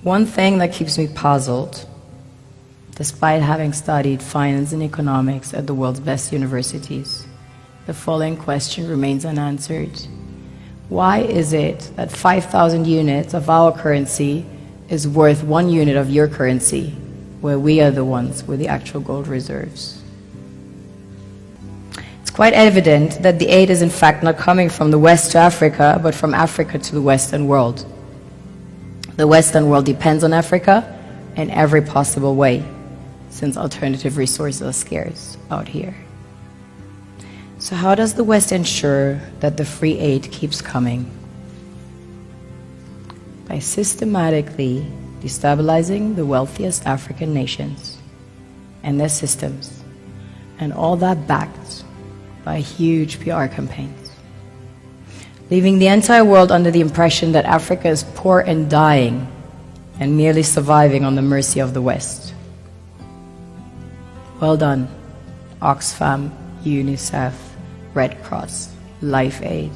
One thing that keeps me puzzled, despite having studied finance and economics at the world's best universities, the following question remains unanswered. Why is it that 5,000 units of our currency is worth 1 unit of your currency, where we are the ones with the actual gold reserves? It's quite evident that the aid is in fact not coming from the West to Africa, but from Africa to the Western world. The Western world depends on Africa in every possible way, since alternative resources are scarce out here. So how does the West ensure that the free aid keeps coming? By systematically destabilizing the wealthiest African nations and their systems, and all that backed by huge PR campaigns, leaving the entire world under the impression that Africa is poor and dying and merely surviving on the mercy of the West. Well done, Oxfam, UNICEF, Red Cross, Life Aid,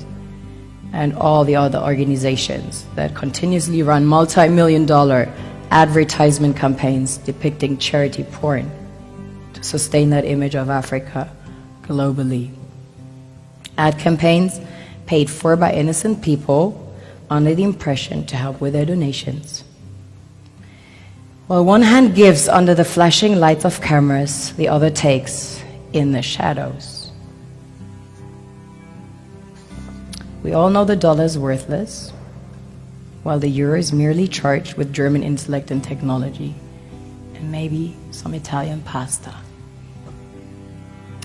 and all the other organizations that continuously run multi-million-dollar advertisement campaigns depicting charity porn to sustain that image of Africa globally. Ad campaigns paid for by innocent people under the impression to help with their donations. While one hand gives under the flashing lights of cameras, the other takes in the shadows. We all know the dollar is worthless, while the euro is merely charged with German intellect and technology, and maybe some Italian pasta.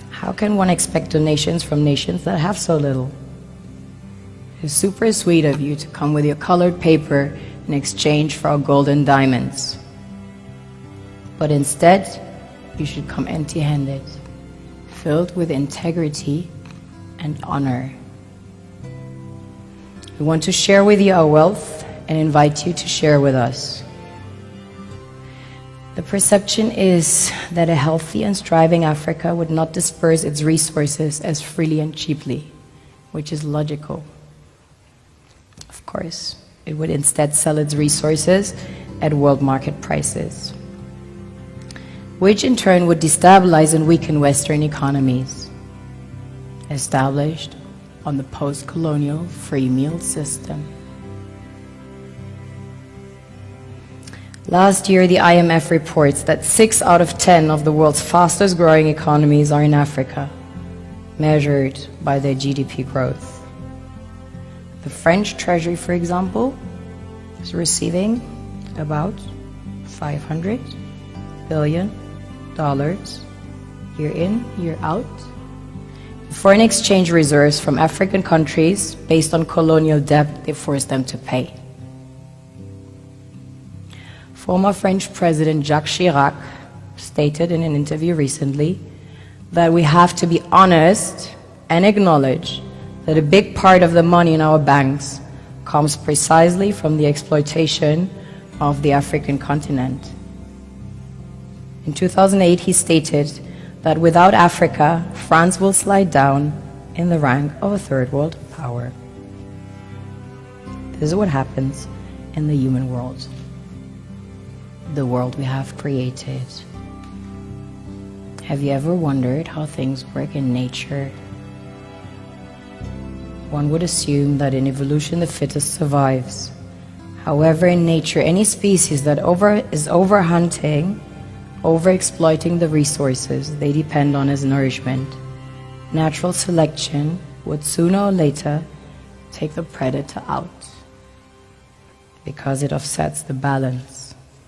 How can one expect donations from nations that have so little? It's super sweet of you to come with your colored paper in exchange for our gold and diamonds. But instead, you should come empty-handed, filled with integrity and honor. We want to share with you our wealth and invite you to share with us. The perception is that a healthy and thriving Africa would not disperse its resources as freely and cheaply, which is logical. Of course, it would instead sell its resources at world market prices, which in turn would destabilize and weaken Western economies, established on the post-colonial free meal system. Last year, the IMF reports that 6 out of 10 of the world's fastest growing economies are in Africa, measured by their GDP growth. The French Treasury, for example, is receiving about $500 billion year in, year out, foreign exchange reserves from African countries based on colonial debt they forced them to pay. Former French President Jacques Chirac stated in an interview recently that we have to be honest and acknowledge that a big part of the money in our banks comes precisely from the exploitation of the African continent. In 2008, he stated that without Africa, France will slide down in the rank of a third world power. This is what happens in the human world, the world we have created. Have you ever wondered how things work in nature? One would assume that in evolution the fittest survives. However, in nature, any species that is overhunting, overexploiting the resources they depend on as nourishment, natural selection would sooner or later take the predator out, because it offsets the balance.